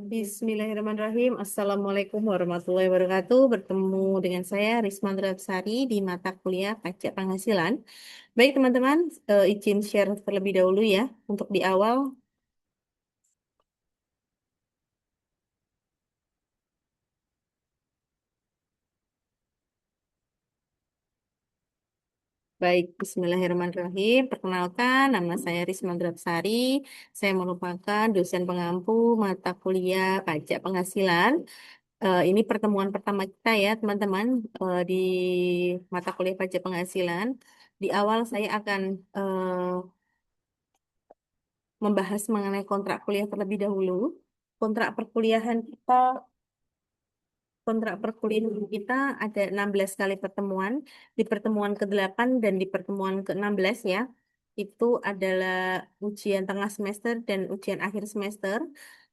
Bismillahirrahmanirrahim. Assalamualaikum warahmatullahi wabarakatuh. Bertemu dengan saya Risma Sari di mata kuliah pajak penghasilan. Baik teman-teman, izin share terlebih dahulu ya. Untuk di awal, baik Bismillahirrahmanirrahim. Perkenalkan, nama saya Risma Sari. Saya merupakan dosen pengampu mata kuliah pajak penghasilan. Ini pertemuan pertama kita ya teman-teman di mata kuliah pajak penghasilan. Di awal saya akan membahas mengenai kontrak kuliah terlebih dahulu. Kontrak perkuliahan kita, kontrak perkuliahan kita ada 16 kali pertemuan. Di pertemuan ke-8 dan di pertemuan ke-16 ya. Itu adalah ujian tengah semester dan ujian akhir semester.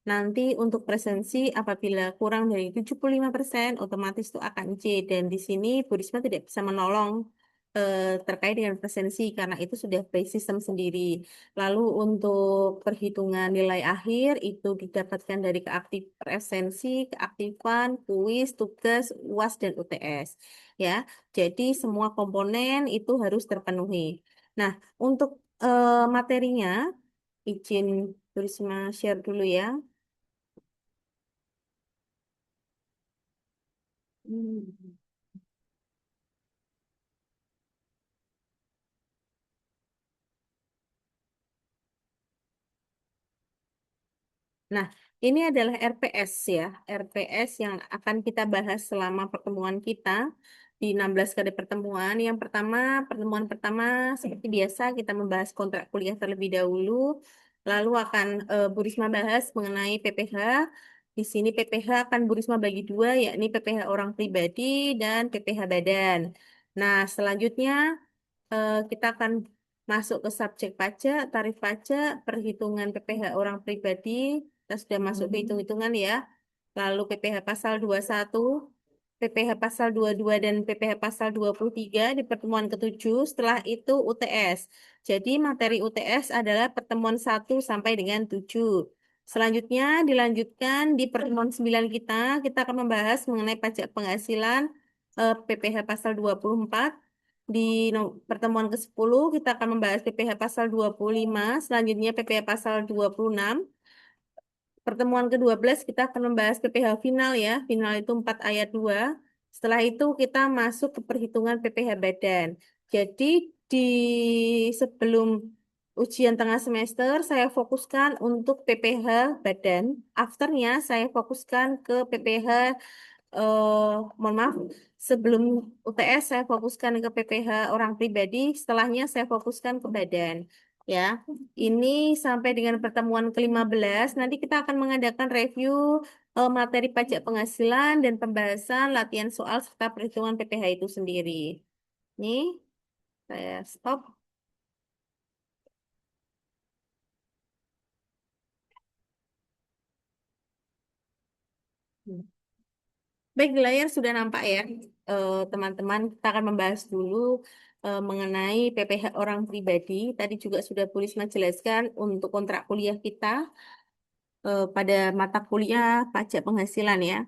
Nanti untuk presensi apabila kurang dari 75% otomatis itu akan C. Dan di sini Bu Risma tidak bisa menolong terkait dengan presensi karena itu sudah by system sendiri. Lalu untuk perhitungan nilai akhir itu didapatkan dari keaktif presensi, keaktifan, kuis, tugas, UAS dan UTS. Ya, jadi semua komponen itu harus terpenuhi. Nah, untuk materinya izin Risma share dulu ya. Hmm. Nah, ini adalah RPS ya, RPS yang akan kita bahas selama pertemuan kita di 16 kali pertemuan. Yang pertama, pertemuan pertama seperti biasa kita membahas kontrak kuliah terlebih dahulu, lalu akan Bu Risma bahas mengenai PPh. Di sini PPh akan Bu Risma bagi dua, yakni PPh orang pribadi dan PPh badan. Nah, selanjutnya kita akan masuk ke subjek pajak, tarif pajak, perhitungan PPh orang pribadi. Kita sudah masuk ke hitung-hitungan ya. Lalu PPh pasal 21, PPh pasal 22 dan PPh pasal 23 di pertemuan ketujuh. Setelah itu UTS. Jadi materi UTS adalah pertemuan 1 sampai dengan 7. Selanjutnya dilanjutkan di pertemuan 9 kita akan membahas mengenai pajak penghasilan PPh pasal 24. Di pertemuan ke-10 kita akan membahas PPh pasal 25, selanjutnya PPh pasal 26. Pertemuan ke-12 kita akan membahas PPh final ya. Final itu 4 ayat 2. Setelah itu kita masuk ke perhitungan PPh badan. Jadi di sebelum ujian tengah semester saya fokuskan untuk PPh badan. Afternya saya fokuskan ke PPh mohon maaf, sebelum UTS saya fokuskan ke PPh orang pribadi, setelahnya saya fokuskan ke badan. Ya, ini sampai dengan pertemuan ke-15, nanti kita akan mengadakan review materi pajak penghasilan dan pembahasan latihan soal serta perhitungan PPh itu sendiri. Nih, saya stop. Baik, di layar sudah nampak ya, teman-teman. Kita akan membahas dulu mengenai PPh orang pribadi. Tadi juga sudah Bu Risma jelaskan untuk kontrak kuliah kita pada mata kuliah pajak penghasilan ya.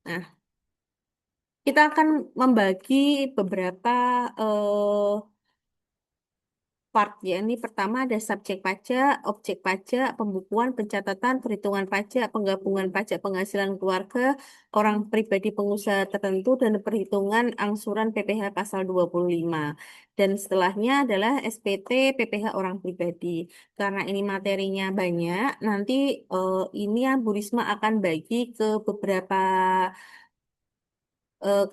Nah, kita akan membagi beberapa part ya. Ini pertama ada subjek pajak, objek pajak, pembukuan, pencatatan, perhitungan pajak, penggabungan pajak penghasilan keluarga, orang pribadi pengusaha tertentu, dan perhitungan angsuran PPh pasal 25. Dan setelahnya adalah SPT PPh orang pribadi. Karena ini materinya banyak, nanti ini ya Bu Risma akan bagi ke beberapa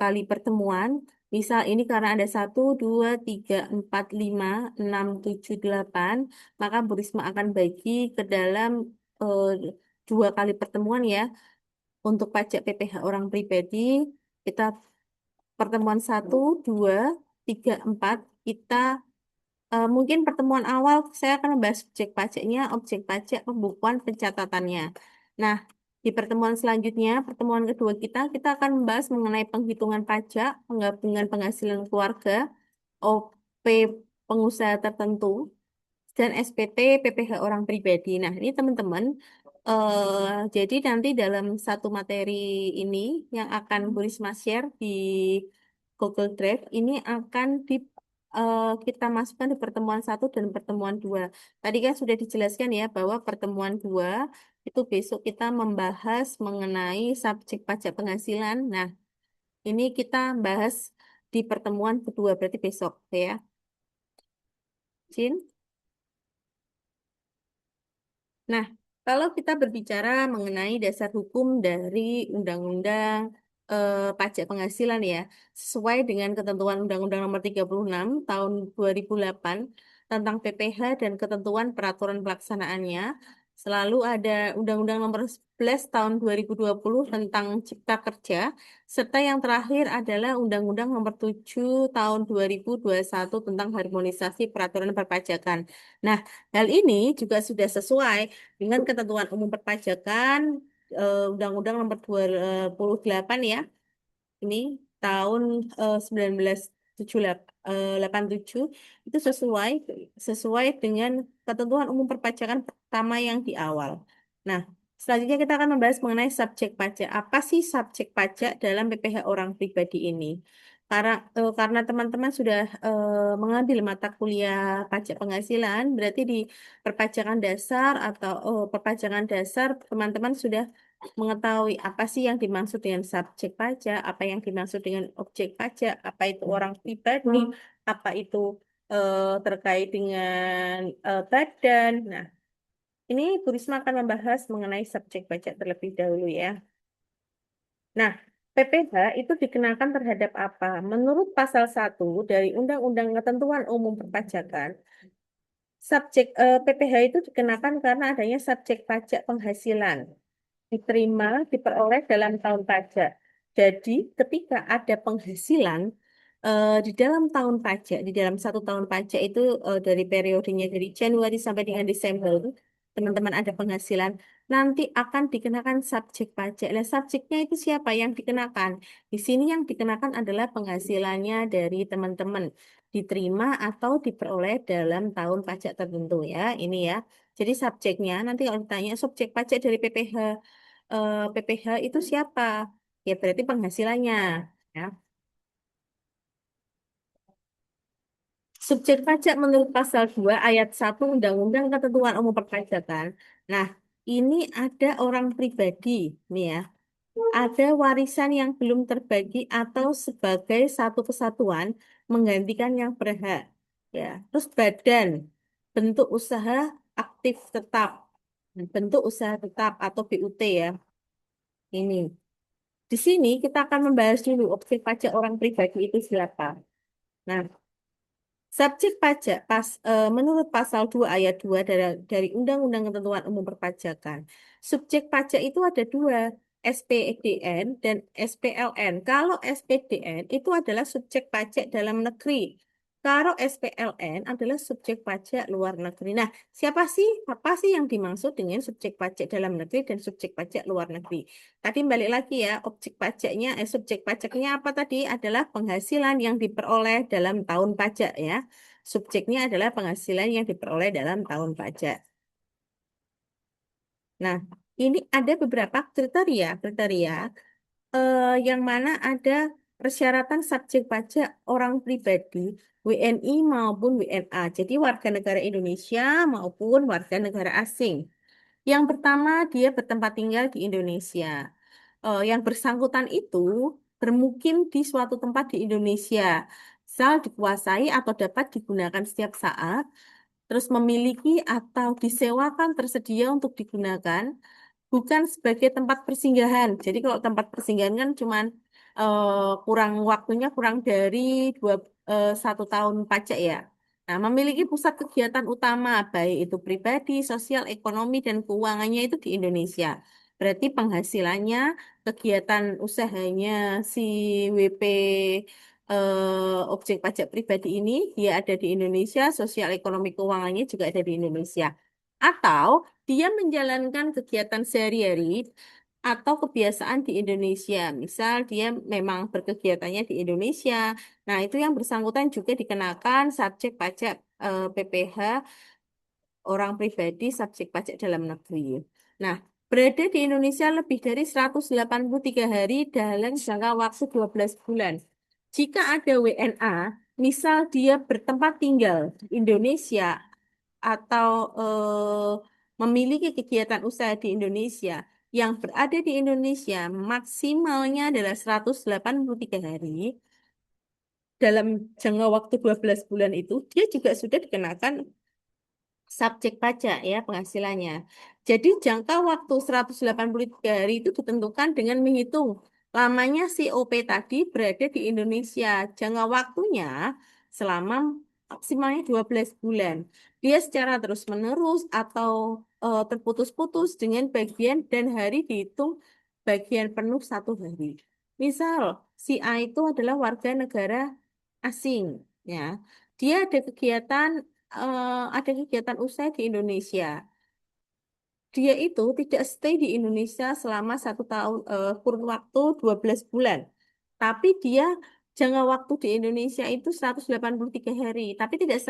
kali pertemuan. Misal ini karena ada 1, 2, 3, 4, 5, 6, 7, 8, maka Bu Risma akan bagi ke dalam eh, 2 kali pertemuan ya. Untuk pajak PPh orang pribadi, kita pertemuan 1, 2, 3, 4, kita mungkin pertemuan awal saya akan membahas objek pajak, pembukuan, pencatatannya. Nah, di pertemuan selanjutnya, pertemuan kedua kita akan membahas mengenai penghitungan pajak, penggabungan penghasilan keluarga, OP pengusaha tertentu. dan SPT PPh orang pribadi. Nah, ini teman-teman, jadi nanti dalam satu materi ini yang akan Bu Risma share di Google Drive ini akan kita masukkan di pertemuan satu dan pertemuan dua. Tadi kan sudah dijelaskan ya bahwa pertemuan dua itu besok kita membahas mengenai subjek pajak penghasilan. Nah, ini kita bahas di pertemuan kedua berarti besok ya. Jin. Nah, kalau kita berbicara mengenai dasar hukum dari Undang-Undang Pajak Penghasilan ya, sesuai dengan ketentuan Undang-Undang Nomor 36 Tahun 2008 tentang PPh dan ketentuan peraturan pelaksanaannya, selalu ada Undang-Undang Nomor 11 Tahun 2020 tentang Cipta Kerja, serta yang terakhir adalah Undang-Undang Nomor 7 Tahun 2021 tentang harmonisasi peraturan perpajakan. Nah, hal ini juga sudah sesuai dengan ketentuan umum perpajakan Undang-Undang Nomor 28 ya. Ini tahun 1987 itu sesuai sesuai dengan ketentuan umum perpajakan pertama yang di awal. Nah, selanjutnya kita akan membahas mengenai subjek pajak. Apa sih subjek pajak dalam PPh orang pribadi ini? Karena teman-teman sudah mengambil mata kuliah pajak penghasilan, berarti di perpajakan dasar atau perpajakan dasar teman-teman sudah mengetahui apa sih yang dimaksud dengan subjek pajak, apa yang dimaksud dengan objek pajak, apa itu orang pribadi, apa itu terkait dengan badan. Nah, ini Bu Risma akan membahas mengenai subjek pajak terlebih dahulu ya. Nah, PPh itu dikenakan terhadap apa? Menurut pasal 1 dari Undang-Undang Ketentuan Umum Perpajakan, PPh itu dikenakan karena adanya subjek pajak penghasilan diterima, diperoleh dalam tahun pajak. Jadi, ketika ada penghasilan di dalam tahun pajak, di dalam satu tahun pajak itu dari periodenya dari Januari sampai dengan Desember, teman-teman ada penghasilan, nanti akan dikenakan subjek pajak. Nah, subjeknya itu siapa yang dikenakan? Di sini yang dikenakan adalah penghasilannya dari teman-teman, diterima atau diperoleh dalam tahun pajak tertentu ya, ini ya. Jadi subjeknya nanti kalau ditanya subjek pajak dari PPh itu siapa? Ya berarti penghasilannya. Ya. Subjek pajak menurut pasal 2 ayat 1 Undang-Undang Ketentuan Umum Perpajakan. Nah, ini ada orang pribadi, nih ya. Ada warisan yang belum terbagi atau sebagai satu kesatuan menggantikan yang berhak. Ya, terus badan, bentuk usaha aktif tetap, bentuk usaha tetap atau BUT ya. Ini. Di sini kita akan membahas dulu objek pajak orang pribadi itu siapa. Nah, subjek pajak menurut pasal 2 ayat 2 dari Undang-Undang Ketentuan Umum Perpajakan. Subjek pajak itu ada dua, SPDN dan SPLN. Kalau SPDN itu adalah subjek pajak dalam negeri. Kalau SPLN adalah subjek pajak luar negeri. Nah, apa sih yang dimaksud dengan subjek pajak dalam negeri dan subjek pajak luar negeri? Tadi balik lagi ya, subjek pajaknya apa tadi adalah penghasilan yang diperoleh dalam tahun pajak ya. Subjeknya adalah penghasilan yang diperoleh dalam tahun pajak. Nah, ini ada beberapa kriteria yang mana ada persyaratan subjek pajak orang pribadi, WNI maupun WNA. Jadi warga negara Indonesia maupun warga negara asing. Yang pertama, dia bertempat tinggal di Indonesia. Yang bersangkutan itu bermukim di suatu tempat di Indonesia, misal dikuasai atau dapat digunakan setiap saat, terus memiliki atau disewakan tersedia untuk digunakan, bukan sebagai tempat persinggahan. Jadi kalau tempat persinggahan kan cuman kurang waktunya kurang dari 1 tahun pajak ya. Nah, memiliki pusat kegiatan utama baik itu pribadi, sosial, ekonomi dan keuangannya itu di Indonesia. Berarti penghasilannya, kegiatan usahanya si WP objek pajak pribadi ini dia ada di Indonesia, sosial ekonomi keuangannya juga ada di Indonesia. Atau dia menjalankan kegiatan sehari-hari atau kebiasaan di Indonesia. Misal dia memang berkegiatannya di Indonesia. Nah, itu yang bersangkutan juga dikenakan subjek pajak PPh orang pribadi subjek pajak dalam negeri. Nah, berada di Indonesia lebih dari 183 hari dalam jangka waktu 12 bulan. Jika ada WNA, misal dia bertempat tinggal di Indonesia atau memiliki kegiatan usaha di Indonesia yang berada di Indonesia maksimalnya adalah 183 hari dalam jangka waktu 12 bulan itu, dia juga sudah dikenakan subjek pajak ya penghasilannya. Jadi jangka waktu 183 hari itu ditentukan dengan menghitung lamanya si OP tadi berada di Indonesia. Jangka waktunya selama maksimalnya 12 bulan. Dia secara terus-menerus atau terputus-putus dengan bagian dan hari dihitung bagian penuh 1 hari. Misal, si A itu adalah warga negara asing, ya. Dia ada kegiatan usaha di Indonesia. Dia itu tidak stay di Indonesia selama 1 tahun, kurun waktu 12 bulan. Tapi dia jangka waktu di Indonesia itu 183 hari. Tapi tidak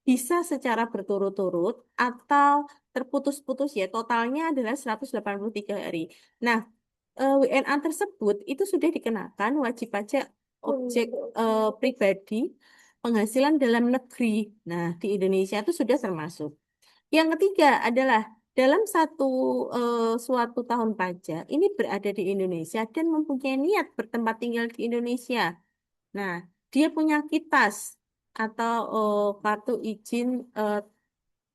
bisa secara berturut-turut atau terputus-putus ya. Totalnya adalah 183 hari. Nah, WNA tersebut itu sudah dikenakan wajib pajak objek pribadi penghasilan dalam negeri. Nah, di Indonesia itu sudah termasuk. Yang ketiga adalah dalam suatu tahun pajak ini berada di Indonesia dan mempunyai niat bertempat tinggal di Indonesia. Nah, dia punya kitas atau kartu izin eh,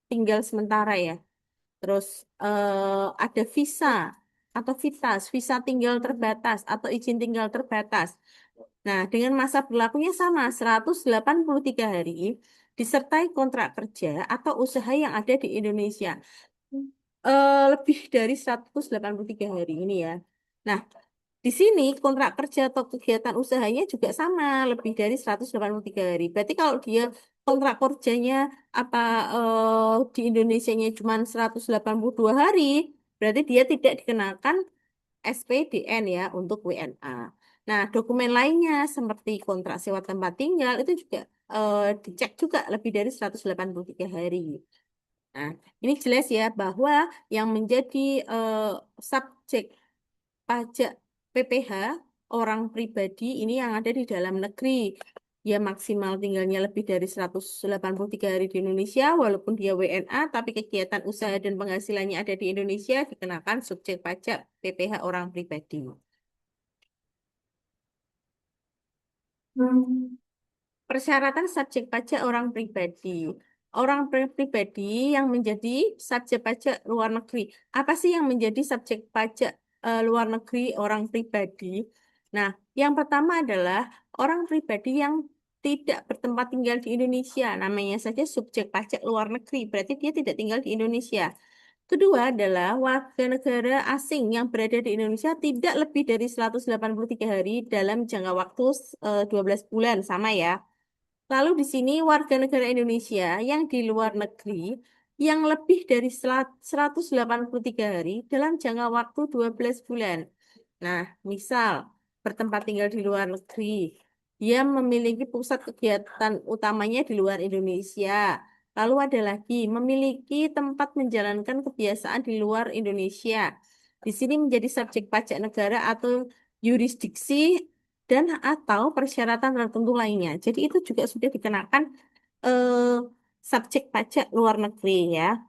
tinggal sementara ya. Terus ada visa atau visa tinggal terbatas atau izin tinggal terbatas. Nah, dengan masa berlakunya sama 183 hari disertai kontrak kerja atau usaha yang ada di Indonesia. Lebih dari 183 hari ini ya. Nah, di sini kontrak kerja atau kegiatan usahanya juga sama, lebih dari 183 hari. Berarti kalau dia kontrak kerjanya apa di Indonesianya cuma 182 hari, berarti dia tidak dikenakan SPDN ya untuk WNA. Nah, dokumen lainnya seperti kontrak sewa tempat tinggal itu juga dicek juga lebih dari 183 hari. Nah, ini jelas ya bahwa yang menjadi eh, subjek pajak PPh orang pribadi ini yang ada di dalam negeri. Dia maksimal tinggalnya lebih dari 183 hari di Indonesia, walaupun dia WNA, tapi kegiatan usaha dan penghasilannya ada di Indonesia, dikenakan subjek pajak PPh orang pribadi. Persyaratan subjek pajak orang pribadi. Orang pribadi yang menjadi subjek pajak luar negeri. Apa sih yang menjadi subjek pajak luar negeri orang pribadi? Nah, yang pertama adalah orang pribadi yang tidak bertempat tinggal di Indonesia. Namanya saja subjek pajak luar negeri. Berarti dia tidak tinggal di Indonesia. Kedua adalah warga negara asing yang berada di Indonesia tidak lebih dari 183 hari dalam jangka waktu 12 bulan. Sama ya. Lalu di sini warga negara Indonesia yang di luar negeri yang lebih dari 183 hari dalam jangka waktu 12 bulan. Nah, misal bertempat tinggal di luar negeri, dia memiliki pusat kegiatan utamanya di luar Indonesia. Lalu ada lagi memiliki tempat menjalankan kebiasaan di luar Indonesia. Di sini menjadi subjek pajak negara atau yurisdiksi dan atau persyaratan tertentu lainnya. Jadi itu juga sudah dikenakan eh, subjek pajak luar negeri ya.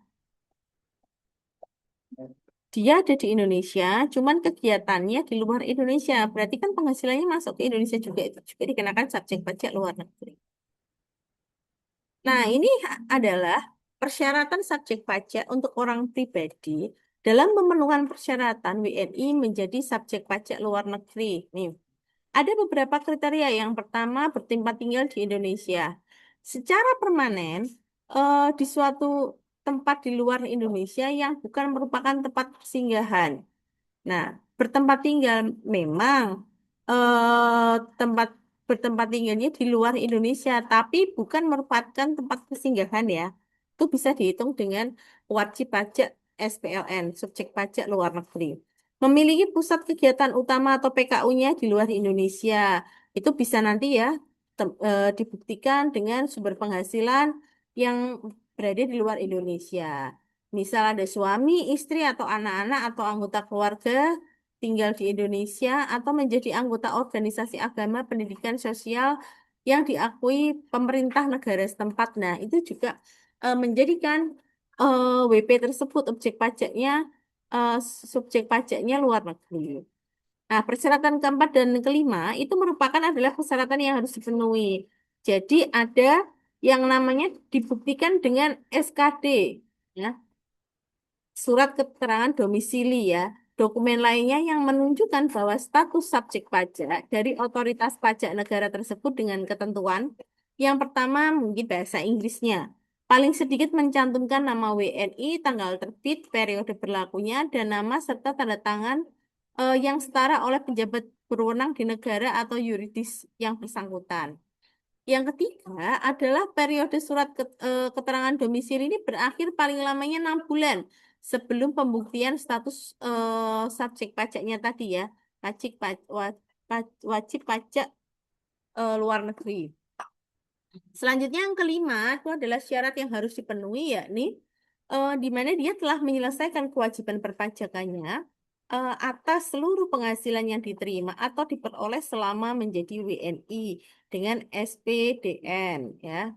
Dia ada di Indonesia, cuman kegiatannya di luar Indonesia. Berarti kan penghasilannya masuk ke Indonesia juga itu juga dikenakan subjek pajak luar negeri. Nah, ini adalah persyaratan subjek pajak untuk orang pribadi dalam memenuhi persyaratan WNI menjadi subjek pajak luar negeri. Nih, ada beberapa kriteria. Yang pertama, bertempat tinggal di Indonesia. Secara permanen, di suatu tempat di luar Indonesia yang bukan merupakan tempat persinggahan. Nah, bertempat tinggal memang tempat bertempat tinggalnya di luar Indonesia, tapi bukan merupakan tempat persinggahan ya. Itu bisa dihitung dengan wajib pajak SPLN, subjek pajak luar negeri. Memiliki pusat kegiatan utama atau PKU-nya di luar Indonesia. Itu bisa nanti ya dibuktikan dengan sumber penghasilan yang berada di luar Indonesia. Misal ada suami, istri, atau anak-anak atau anggota keluarga tinggal di Indonesia atau menjadi anggota organisasi agama pendidikan sosial yang diakui pemerintah negara setempat. Nah, itu juga menjadikan WP tersebut eh, subjek pajaknya luar negeri. Nah, persyaratan keempat dan kelima itu merupakan adalah persyaratan yang harus dipenuhi. Jadi ada yang namanya dibuktikan dengan SKD, ya, surat keterangan domisili ya. Dokumen lainnya yang menunjukkan bahwa status subjek pajak dari otoritas pajak negara tersebut dengan ketentuan. Yang pertama mungkin bahasa Inggrisnya. Paling sedikit mencantumkan nama WNI, tanggal terbit, periode berlakunya, dan nama serta tanda tangan yang setara oleh pejabat berwenang di negara atau yuridis yang bersangkutan. Yang ketiga adalah periode surat keterangan domisili ini berakhir paling lamanya 6 bulan sebelum pembuktian status subjek pajaknya tadi ya, wajib pajak luar negeri. Selanjutnya yang kelima itu adalah syarat yang harus dipenuhi yakni di mana dia telah menyelesaikan kewajiban perpajakannya atas seluruh penghasilan yang diterima atau diperoleh selama menjadi WNI dengan SPDN ya.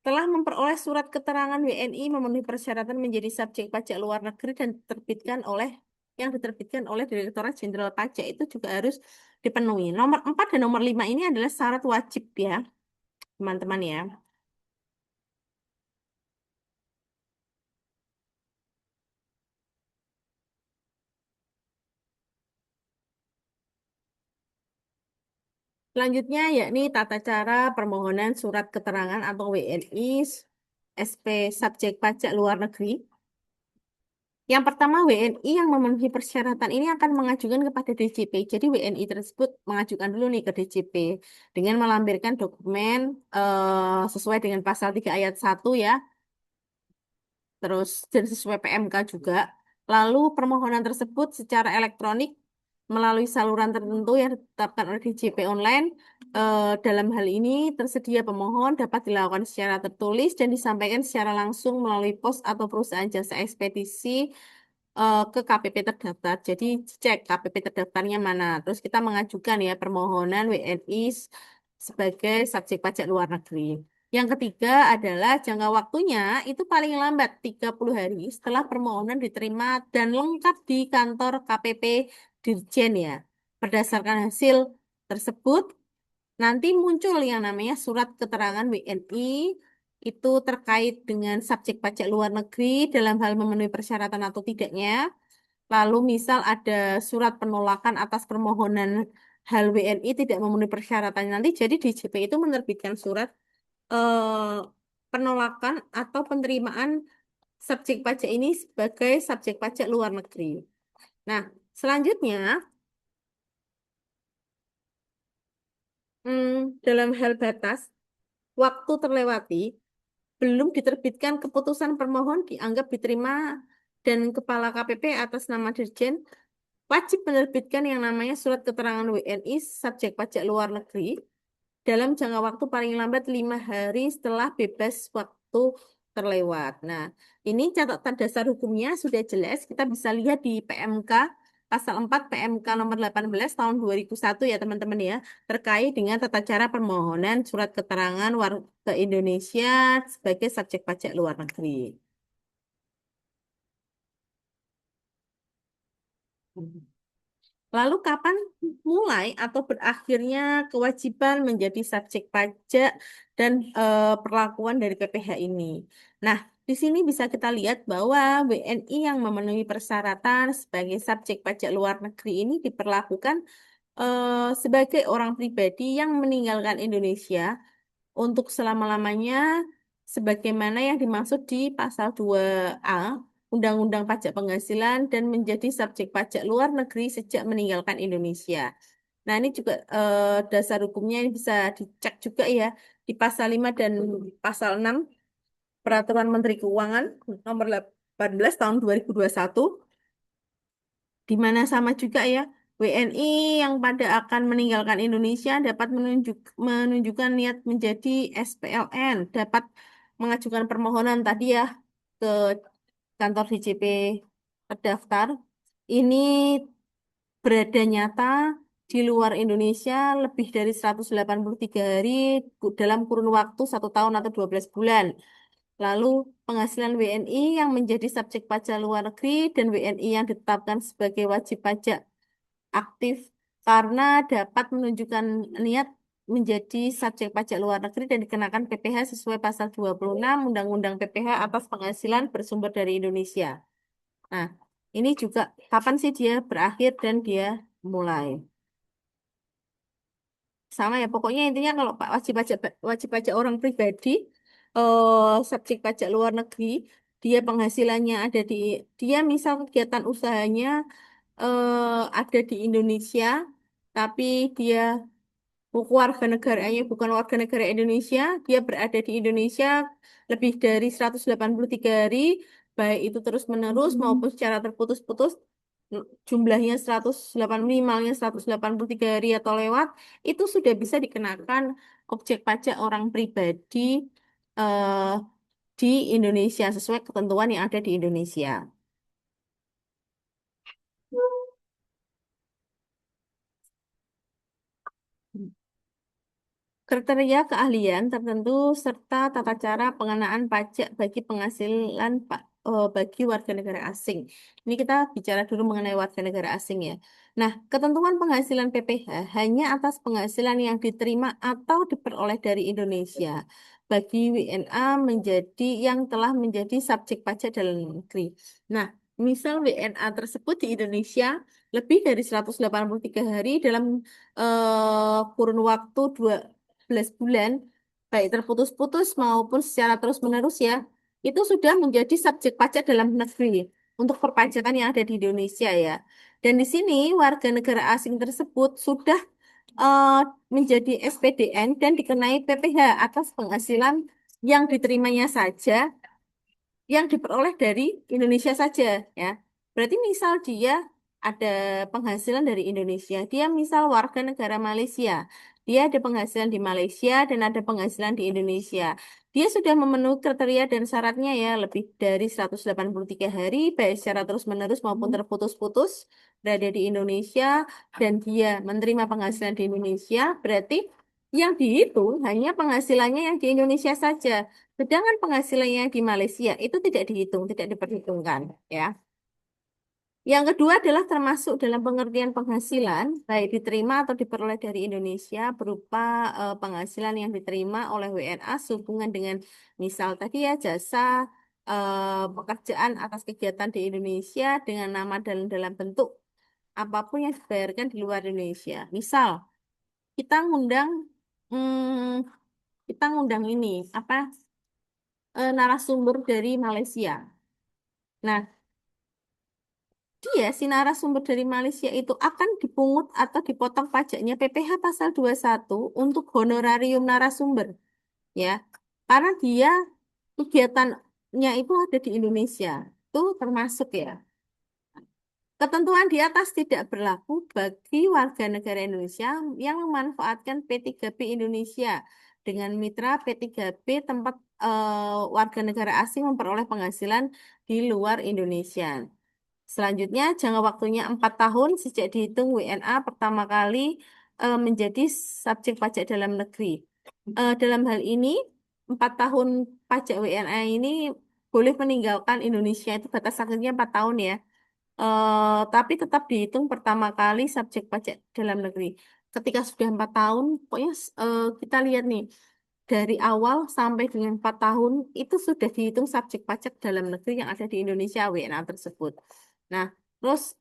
Telah memperoleh surat keterangan WNI memenuhi persyaratan menjadi subjek pajak luar negeri dan diterbitkan oleh Direktorat Jenderal Pajak itu juga harus dipenuhi. Nomor 4 dan nomor 5 ini adalah syarat wajib ya, teman-teman ya. Selanjutnya yakni tata cara permohonan surat keterangan atau WNI SP subjek pajak luar negeri. Yang pertama, WNI yang memenuhi persyaratan ini akan mengajukan kepada DJP. Jadi WNI tersebut mengajukan dulu nih ke DJP dengan melampirkan dokumen sesuai dengan pasal 3 ayat 1 ya, terus dan sesuai PMK juga. Lalu permohonan tersebut secara elektronik melalui saluran tertentu yang ditetapkan oleh DJP online. Dalam hal ini tersedia pemohon dapat dilakukan secara tertulis dan disampaikan secara langsung melalui pos atau perusahaan jasa ekspedisi ke KPP terdaftar. Jadi cek KPP terdaftarnya mana. Terus kita mengajukan ya permohonan WNI sebagai subjek pajak luar negeri. Yang ketiga adalah jangka waktunya itu paling lambat 30 hari setelah permohonan diterima dan lengkap di kantor KPP Dirjen ya. Berdasarkan hasil tersebut, nanti muncul yang namanya surat keterangan WNI itu terkait dengan subjek pajak luar negeri dalam hal memenuhi persyaratan atau tidaknya. Lalu misal ada surat penolakan atas permohonan hal WNI tidak memenuhi persyaratan nanti, jadi DJP itu menerbitkan surat eh, penolakan atau penerimaan subjek pajak ini sebagai subjek pajak luar negeri. Nah, selanjutnya dalam hal batas waktu terlewati belum diterbitkan keputusan permohon dianggap diterima dan Kepala KPP atas nama Dirjen wajib menerbitkan yang namanya surat keterangan WNI subjek pajak luar negeri dalam jangka waktu paling lambat 5 hari setelah bebas waktu terlewat. Nah, ini catatan dasar hukumnya sudah jelas. Kita bisa lihat di PMK Pasal 4 PMK nomor 18 tahun 2001 ya teman-teman ya, terkait dengan tata cara permohonan surat keterangan warga Indonesia sebagai subjek pajak luar negeri. Lalu kapan mulai atau berakhirnya kewajiban menjadi subjek pajak dan perlakuan dari PPh ini? Nah, di sini bisa kita lihat bahwa WNI yang memenuhi persyaratan sebagai subjek pajak luar negeri ini diperlakukan sebagai orang pribadi yang meninggalkan Indonesia untuk selama-lamanya sebagaimana yang dimaksud di pasal 2A Undang-Undang Pajak Penghasilan dan menjadi subjek pajak luar negeri sejak meninggalkan Indonesia. Nah, ini juga dasar hukumnya ini bisa dicek juga ya di pasal 5 dan pasal 6 Peraturan Menteri Keuangan nomor 18 tahun 2021 di mana sama juga ya, WNI yang pada akan meninggalkan Indonesia dapat menunjukkan niat menjadi SPLN, dapat mengajukan permohonan tadi ya ke kantor DJP terdaftar, ini berada nyata di luar Indonesia lebih dari 183 hari dalam kurun waktu 1 tahun atau 12 bulan. Lalu penghasilan WNI yang menjadi subjek pajak luar negeri dan WNI yang ditetapkan sebagai wajib pajak aktif karena dapat menunjukkan niat menjadi subjek pajak luar negeri dan dikenakan PPh sesuai pasal 26 Undang-Undang PPh atas penghasilan bersumber dari Indonesia. Nah, ini juga kapan sih dia berakhir dan dia mulai. Sama ya, pokoknya intinya kalau Pak wajib pajak orang pribadi, subjek pajak luar negeri, dia penghasilannya ada di dia misal kegiatan usahanya ada di Indonesia, tapi dia warga negaranya bukan warga negara Indonesia, dia berada di Indonesia lebih dari 183 hari, baik itu terus-menerus maupun secara terputus-putus, jumlahnya 108 minimalnya 183 hari atau lewat, itu sudah bisa dikenakan objek pajak orang pribadi eh, di Indonesia sesuai ketentuan yang ada di Indonesia. Kriteria keahlian tertentu serta tata cara pengenaan pajak bagi penghasilan bagi warga negara asing. Ini kita bicara dulu mengenai warga negara asing ya. Nah, ketentuan penghasilan PPh hanya atas penghasilan yang diterima atau diperoleh dari Indonesia bagi WNA menjadi yang telah menjadi subjek pajak dalam negeri. Nah, misal WNA tersebut di Indonesia lebih dari 183 hari dalam kurun waktu 12 bulan, baik terputus-putus maupun secara terus-menerus ya, itu sudah menjadi subjek pajak dalam negeri untuk perpajakan yang ada di Indonesia ya. Dan di sini warga negara asing tersebut sudah eh, menjadi SPDN dan dikenai PPh atas penghasilan yang diterimanya saja yang diperoleh dari Indonesia saja ya. Berarti misal dia ada penghasilan dari Indonesia, dia misal warga negara Malaysia, dia ada penghasilan di Malaysia dan ada penghasilan di Indonesia. Dia sudah memenuhi kriteria dan syaratnya ya lebih dari 183 hari baik secara terus-menerus maupun terputus-putus berada di Indonesia dan dia menerima penghasilan di Indonesia, berarti yang dihitung hanya penghasilannya yang di Indonesia saja. Sedangkan penghasilannya di Malaysia itu tidak dihitung, tidak diperhitungkan, ya. Yang kedua adalah termasuk dalam pengertian penghasilan, baik diterima atau diperoleh dari Indonesia berupa penghasilan yang diterima oleh WNA sehubungan dengan misal tadi ya jasa pekerjaan atas kegiatan di Indonesia dengan nama dan dalam bentuk apapun yang dibayarkan di luar Indonesia. Misal kita ngundang hmm, kita ngundang ini apa narasumber dari Malaysia. Nah, dia si narasumber dari Malaysia itu akan dipungut atau dipotong pajaknya PPh pasal 21 untuk honorarium narasumber, ya. Karena dia kegiatannya itu ada di Indonesia. Itu termasuk ya. Ketentuan di atas tidak berlaku bagi warga negara Indonesia yang memanfaatkan P3B Indonesia dengan mitra P3B tempat warga negara asing memperoleh penghasilan di luar Indonesia. Selanjutnya, jangka waktunya 4 tahun sejak dihitung WNA pertama kali menjadi subjek pajak dalam negeri. Dalam hal ini, 4 tahun pajak WNA ini boleh meninggalkan Indonesia itu batas akhirnya 4 tahun ya. Tapi tetap dihitung pertama kali subjek pajak dalam negeri. Ketika sudah 4 tahun, pokoknya kita lihat nih, dari awal sampai dengan 4 tahun itu sudah dihitung subjek pajak dalam negeri yang ada di Indonesia WNA tersebut. Nah, terus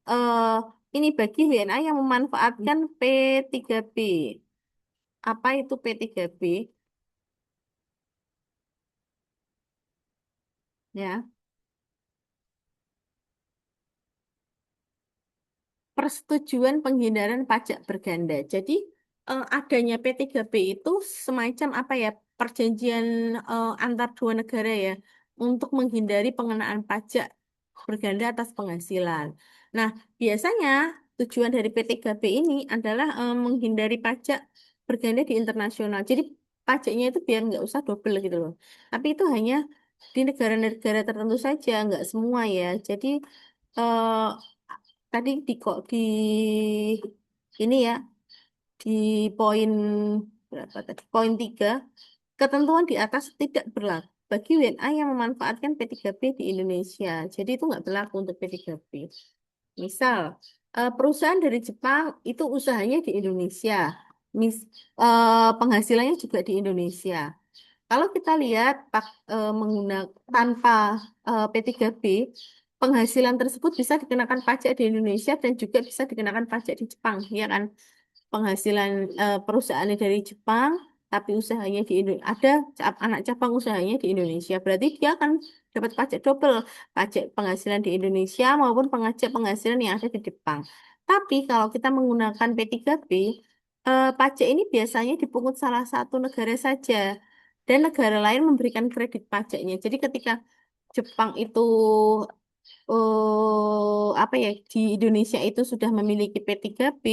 ini bagi WNA yang memanfaatkan P3B. Apa itu P3B? Ya. Persetujuan penghindaran pajak berganda. Jadi adanya P3B itu semacam apa ya perjanjian antar dua negara ya untuk menghindari pengenaan pajak berganda atas penghasilan. Nah, biasanya tujuan dari P3B ini adalah menghindari pajak berganda di internasional. Jadi pajaknya itu biar nggak usah double gitu loh. Tapi itu hanya di negara-negara tertentu saja, nggak semua ya. Jadi eh, tadi di kok di ini ya di poin berapa tadi? Poin 3, ketentuan di atas tidak berlaku bagi WNA yang memanfaatkan P3P di Indonesia. Jadi itu nggak berlaku untuk P3P. Misal, perusahaan dari Jepang itu usahanya di Indonesia, penghasilannya juga di Indonesia. Kalau kita lihat menggunakan tanpa P3B, penghasilan tersebut bisa dikenakan pajak di Indonesia dan juga bisa dikenakan pajak di Jepang, ya kan? Penghasilan perusahaannya dari Jepang, tapi usahanya di Indonesia. Ada anak cabang usahanya di Indonesia, berarti dia akan dapat pajak double, pajak penghasilan di Indonesia maupun pajak penghasilan yang ada di Jepang. Tapi kalau kita menggunakan P3B, pajak ini biasanya dipungut salah satu negara saja, dan negara lain memberikan kredit pajaknya. Jadi ketika Jepang itu apa ya di Indonesia itu sudah memiliki P3B,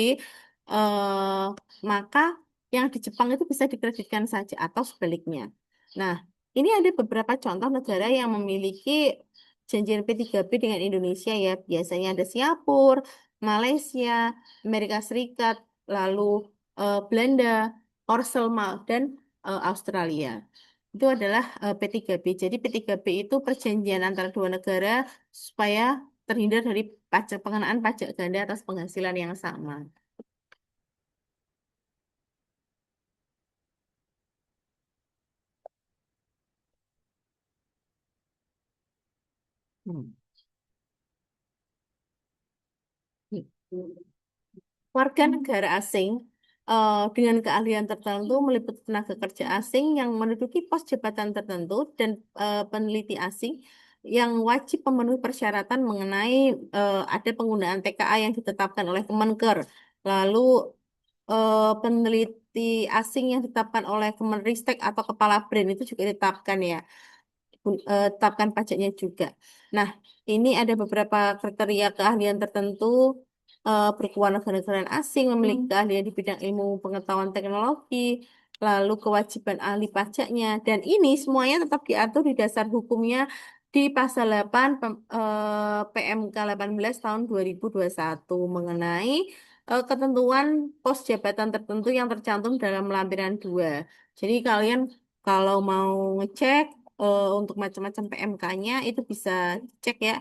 eh, maka yang di Jepang itu bisa dikreditkan saja atau sebaliknya. Nah, ini ada beberapa contoh negara yang memiliki janjian P3B dengan Indonesia ya. Biasanya ada Singapura, Malaysia, Amerika Serikat, lalu Belanda, Korsel, dan Australia. Itu adalah P3B. Jadi P3B itu perjanjian antara dua negara supaya terhindar dari pengenaan pajak ganda atas penghasilan yang sama. Hmm. Warga negara asing dengan keahlian tertentu meliputi tenaga kerja asing yang menduduki pos jabatan tertentu dan peneliti asing yang wajib memenuhi persyaratan mengenai ada penggunaan TKA yang ditetapkan oleh Kemenker. Lalu peneliti asing yang ditetapkan oleh Kemenristek atau Kepala BRIN itu juga ditetapkan ya. Tetapkan pajaknya juga. Nah, ini ada beberapa kriteria keahlian tertentu berkewarganegaraan asing, memiliki keahlian di bidang ilmu pengetahuan teknologi, lalu kewajiban ahli pajaknya, dan ini semuanya tetap diatur di dasar hukumnya di pasal 8 PMK 18 tahun 2021 mengenai ketentuan pos jabatan tertentu yang tercantum dalam lampiran 2. Jadi kalian kalau mau ngecek untuk macam-macam PMK-nya itu bisa cek ya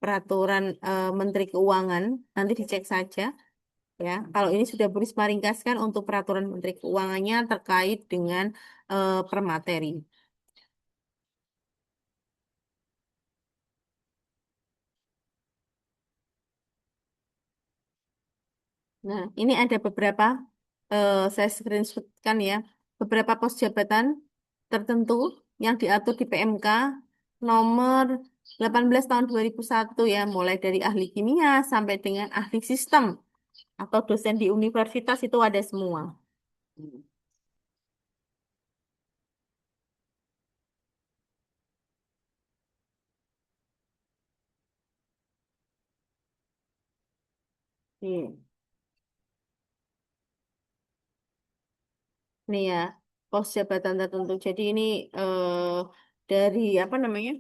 peraturan Menteri Keuangan, nanti dicek saja ya. Kalau ini sudah Burisma ringkaskan untuk peraturan Menteri Keuangannya terkait dengan per materi. Nah, ini ada beberapa saya screenshotkan ya, beberapa pos jabatan tertentu yang diatur di PMK nomor 18 tahun 2001 ya, mulai dari ahli kimia sampai dengan ahli sistem atau dosen di universitas itu ada semua. Iya. Nih ya, pos jabatan tertentu. Jadi ini dari apa namanya?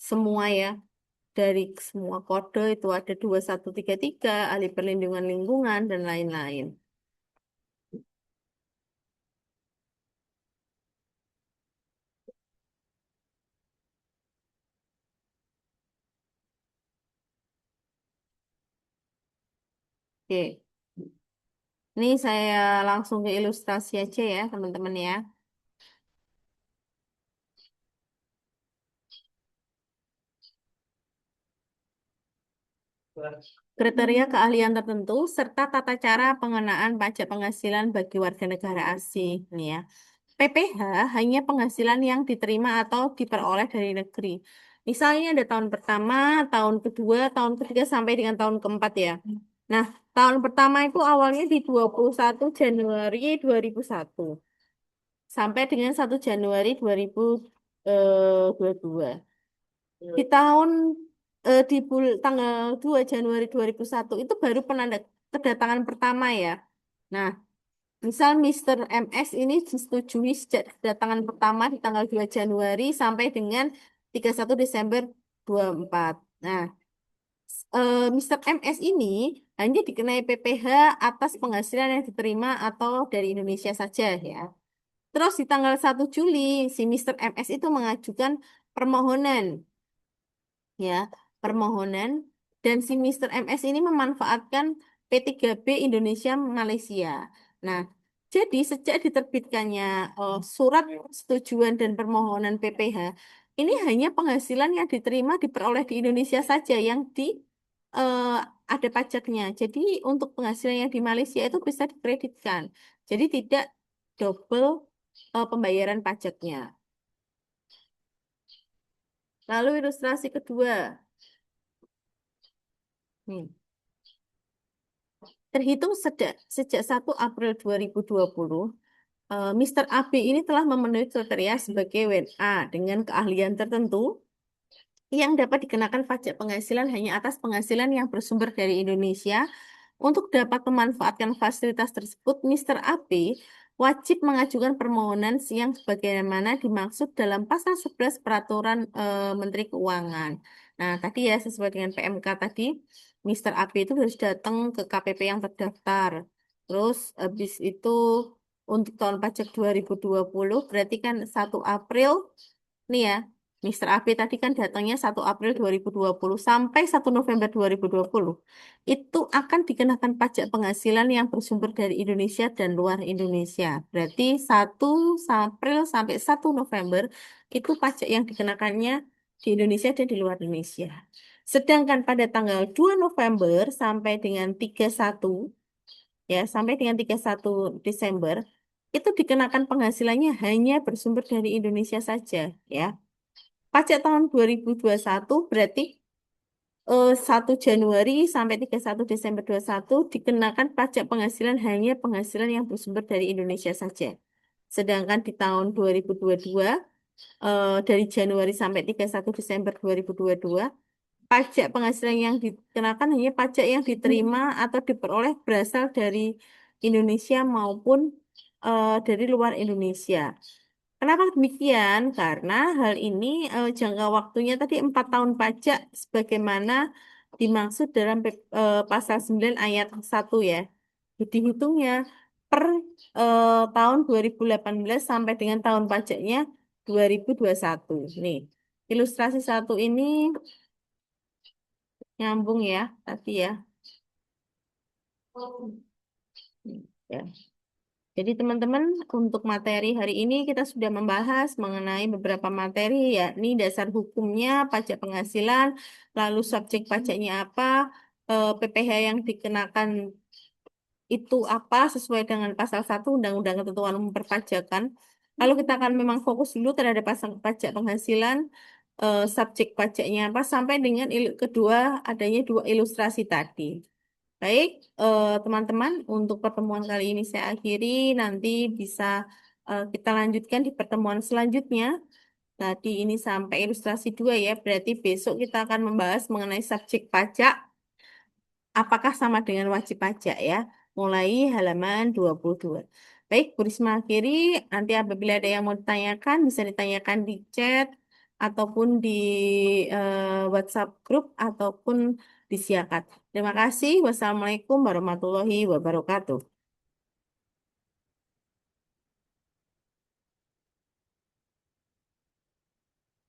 Semua ya, dari semua kode itu ada 2133 ahli perlindungan lingkungan dan lain-lain. Oke. Ini saya langsung ke ilustrasi aja ya, teman-teman ya. Kriteria keahlian tertentu serta tata cara pengenaan pajak penghasilan bagi warga negara asing. Nih ya. PPH hanya penghasilan yang diterima atau diperoleh dari negeri. Misalnya ada tahun pertama, tahun kedua, tahun ketiga sampai dengan tahun keempat ya. Nah, tahun pertama itu awalnya di 21 Januari 2001 sampai dengan 1 Januari 2022. Di tahun tanggal 2 Januari 2001 itu baru penanda kedatangan pertama ya. Nah, Misal Mister MS ini disetujui sejak kedatangan pertama di tanggal 2 Januari sampai dengan 31 Desember 24. Nah, Mister MS ini hanya dikenai PPh atas penghasilan yang diterima atau dari Indonesia saja ya. Terus di tanggal 1 Juli si Mister MS itu mengajukan permohonan ya, permohonan dan si Mister MS ini memanfaatkan P3B Indonesia Malaysia. Nah, jadi sejak diterbitkannya surat persetujuan dan permohonan PPh, ini hanya penghasilan yang diterima diperoleh di Indonesia saja yang eh, ada pajaknya. Jadi untuk penghasilan yang di Malaysia itu bisa dikreditkan. Jadi tidak double pembayaran pajaknya. Lalu ilustrasi kedua. Nih. Terhitung sejak 1 April 2020, Mr. AB ini telah memenuhi kriteria sebagai WNA dengan keahlian tertentu yang dapat dikenakan pajak penghasilan hanya atas penghasilan yang bersumber dari Indonesia. Untuk dapat memanfaatkan fasilitas tersebut, Mr. AP wajib mengajukan permohonan yang sebagaimana dimaksud dalam pasal 11 Peraturan Menteri Keuangan. Nah, tadi ya sesuai dengan PMK tadi, Mr. AP itu harus datang ke KPP yang terdaftar. Terus habis itu untuk tahun pajak 2020 berarti kan 1 April. Nih ya, Mr. AB tadi kan datangnya 1 April 2020 sampai 1 November 2020. Itu akan dikenakan pajak penghasilan yang bersumber dari Indonesia dan luar Indonesia. Berarti 1 April sampai 1 November itu pajak yang dikenakannya di Indonesia dan di luar Indonesia. Sedangkan pada tanggal 2 November sampai dengan 31 ya, sampai dengan 31 Desember itu dikenakan penghasilannya hanya bersumber dari Indonesia saja ya. Pajak tahun 2021 berarti 1 Januari sampai 31 Desember 21 dikenakan pajak penghasilan hanya penghasilan yang bersumber dari Indonesia saja. Sedangkan di tahun 2022 dari Januari sampai 31 Desember 2022 pajak penghasilan yang dikenakan hanya pajak yang diterima atau diperoleh berasal dari Indonesia maupun dari luar Indonesia. Kenapa demikian? Karena hal ini jangka waktunya tadi 4 tahun pajak sebagaimana dimaksud dalam pasal 9 ayat 1 ya. Dihitungnya per tahun 2018 sampai dengan tahun pajaknya 2021. Nih, ilustrasi satu ini nyambung ya tadi ya. Ya. Jadi teman-teman, untuk materi hari ini kita sudah membahas mengenai beberapa materi, yakni dasar hukumnya, pajak penghasilan, lalu subjek pajaknya apa, PPh yang dikenakan itu apa sesuai dengan pasal 1 Undang-Undang Ketentuan Umum Perpajakan. Lalu kita akan memang fokus dulu terhadap pasal pajak penghasilan, subjek pajaknya apa, sampai dengan kedua adanya dua ilustrasi tadi. Baik, teman-teman, untuk pertemuan kali ini saya akhiri. Nanti bisa kita lanjutkan di pertemuan selanjutnya. Tadi ini sampai ilustrasi 2 ya, berarti besok kita akan membahas mengenai subjek pajak, apakah sama dengan wajib pajak ya, mulai halaman 22. Baik, Bu Risma akhiri. Nanti apabila ada yang mau ditanyakan, bisa ditanyakan di chat, ataupun di WhatsApp grup, ataupun di Siakat. Terima kasih. Wassalamualaikum warahmatullahi wabarakatuh.